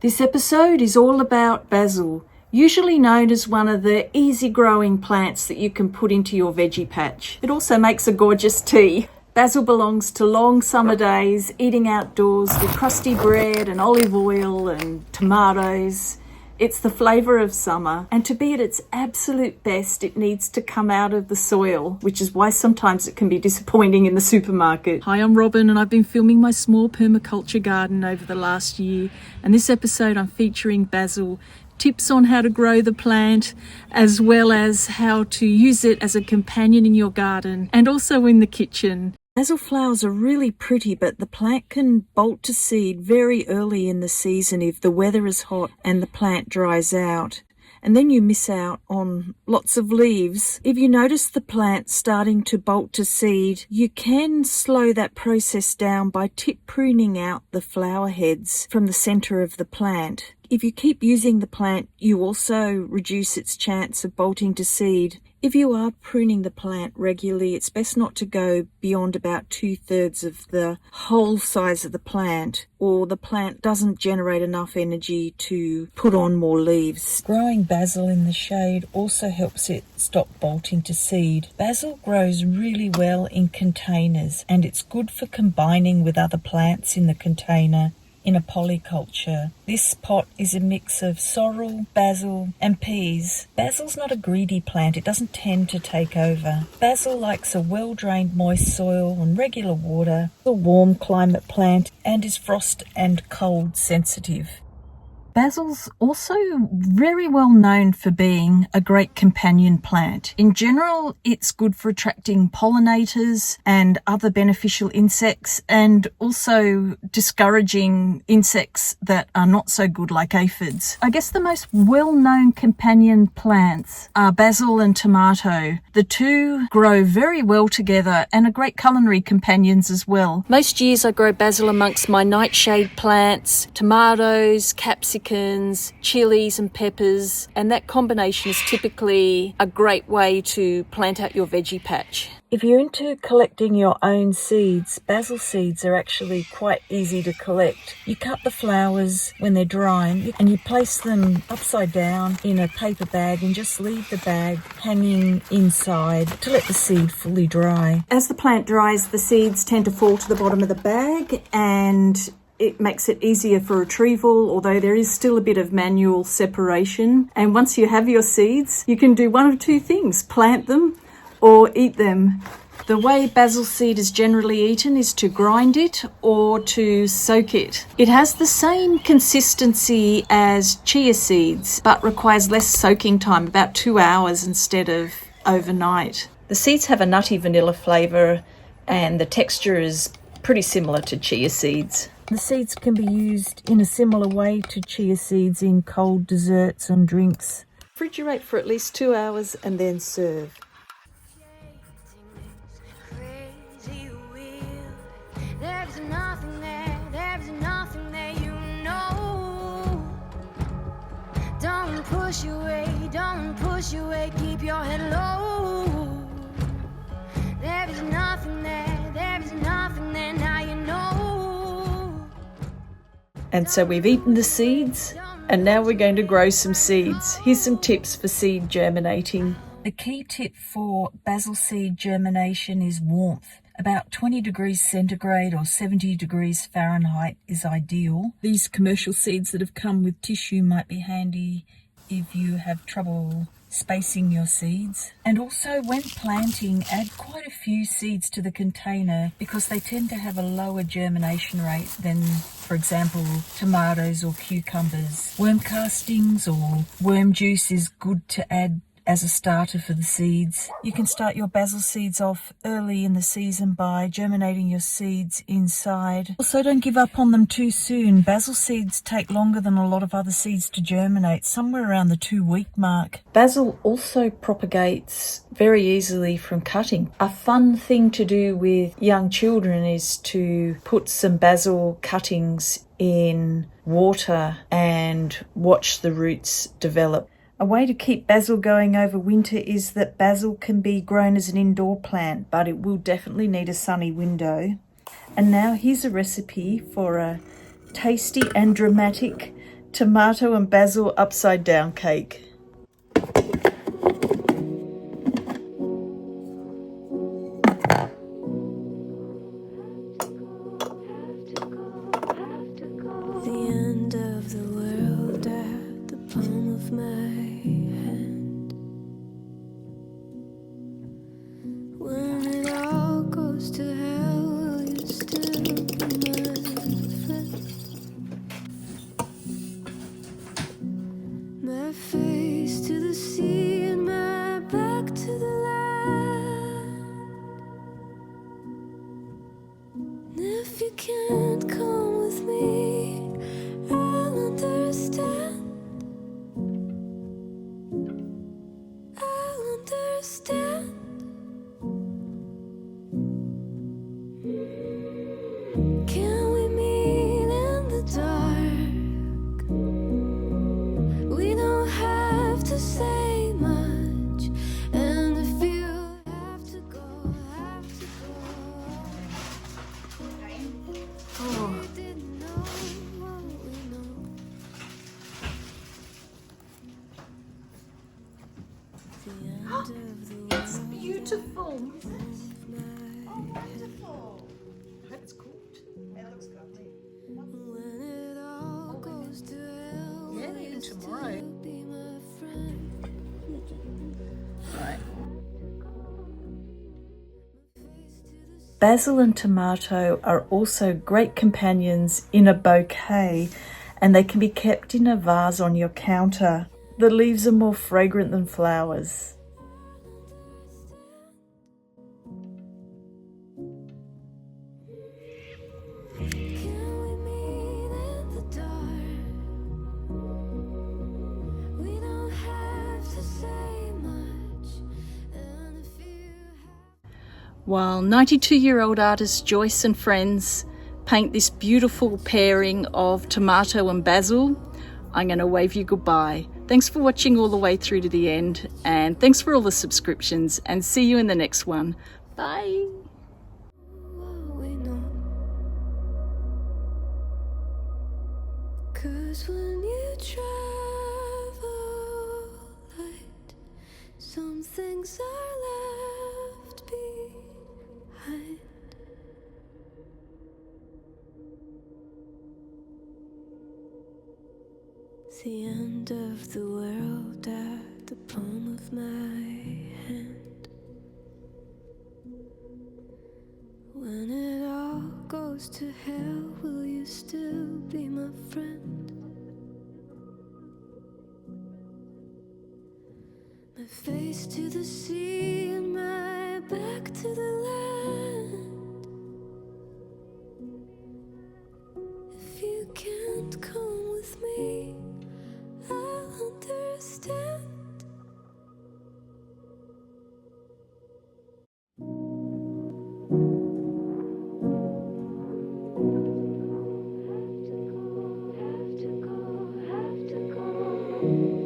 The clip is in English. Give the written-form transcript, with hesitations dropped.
This episode is all about basil, usually known as one of the easy-growing plants that you can put into your veggie patch. It also makes a gorgeous tea. Basil belongs to long summer days, eating outdoors with crusty bread and olive oil and tomatoes. It's the flavour of summer, and to be at its absolute best, it needs to come out of the soil, which is why sometimes it can be disappointing in the supermarket. Hi, I'm Robin, and I've been filming my small permaculture garden over the last year, and this episode I'm featuring basil, tips on how to grow the plant, as well as how to use it as a companion in your garden and also in the kitchen. Basil flowers are really pretty, but the plant can bolt to seed very early in the season if the weather is hot and the plant dries out. And then you miss out on lots of leaves. If you notice the plant starting to bolt to seed, you can slow that process down by tip pruning out the flower heads from the center of the plant. If you keep using the plant, you also reduce its chance of bolting to seed. If you are pruning the plant regularly, it's best not to go beyond about 2/3 of the whole size of the plant, or the plant doesn't generate enough energy to put on more leaves. Growing basil in the shade also helps it stop bolting to seed. Basil grows really well in containers, and it's good for combining with other plants in the container in a polyculture. This pot is a mix of sorrel, basil and peas. Basil's not a greedy plant, it doesn't tend to take over. Basil likes a well-drained moist soil and regular water, a warm climate plant, and is frost and cold sensitive. Basil's also very well known for being a great companion plant. In general, it's good for attracting pollinators and other beneficial insects, and also discouraging insects that are not so good, like aphids. I guess the most well-known companion plants are basil and tomato. The two grow very well together and are great culinary companions as well. Most years I grow basil amongst my nightshade plants, tomatoes, capsicums, chilies and peppers, and that combination is typically a great way to plant out your veggie patch. If you're into collecting your own seeds, basil seeds are actually quite easy to collect. You cut the flowers when they're drying and you place them upside down in a paper bag and just leave the bag hanging inside to let the seed fully dry. As the plant dries, the seeds tend to fall to the bottom of the bag, and it makes it easier for retrieval, although there is still a bit of manual separation. And once you have your seeds, you can do one of two things: plant them or eat them. The way basil seed is generally eaten is to grind it or to soak it. It has the same consistency as chia seeds, but requires less soaking time, about 2 hours instead of overnight. The seeds have a nutty vanilla flavour, and the texture is pretty similar to chia seeds. The seeds can be used in a similar way to chia seeds in cold desserts and drinks. Refrigerate for at least 2 hours and then serve. Don't push away, keep your head low. There is nothing there, now you know. And so we've eaten the seeds, and now we're going to grow some seeds. Here's some tips for seed germinating. The key tip for basil seed germination is warmth. About 20 degrees centigrade or 70 degrees Fahrenheit is ideal. These commercial seeds that have come with tissue might be handy if you have trouble spacing your seeds. And also, when planting, add quite a few seeds to the container because they tend to have a lower germination rate than, for example, tomatoes or cucumbers. Worm castings or worm juice is good to add as a starter for the seeds. You can start your basil seeds off early in the season by germinating your seeds inside. Also, don't give up on them too soon. Basil seeds take longer than a lot of other seeds to germinate, somewhere around the 2-week mark. Basil also propagates very easily from cutting. A fun thing to do with young children is to put some basil cuttings in water and watch the roots develop. A way to keep basil going over winter is that basil can be grown as an indoor plant, but it will definitely need a sunny window. And now here's a recipe for a tasty and dramatic tomato and basil upside down cake. The end of the world at the palm of my hand. When it all goes to hell, will you still be my friend? My face to the sea and my back to the land. And if you can't come with me, I'll understand. I'll understand. Can we meet in the dark? We don't have to say much. And if you have to go, have to go. We didn't know what we know. The end of the world. It's beautiful. Wonderful. That's good. It looks lovely. When it all goes to hell, Yeah, will even you tomorrow. still be my friend? Right. Basil and tomato are also great companions in a bouquet, and they can be kept in a vase on your counter. The leaves are more fragrant than flowers. Can we meet in the dark? We don't have to say much. And if you While 92-year-old artist Joyce and friends paint this beautiful pairing of tomato and basil, I'm going to wave you goodbye. Thanks for watching all the way through to the end, and thanks for all the subscriptions, and see you in the next one. Bye. what we know. 'Cause when you travel light, some things are left behind. The end of the world at the palm of my hand. When it all goes to hell, will you still be my friend? My face to the sea and my back to the land. If you can't come with me, I'll understand. Have to go, have to go, have to go.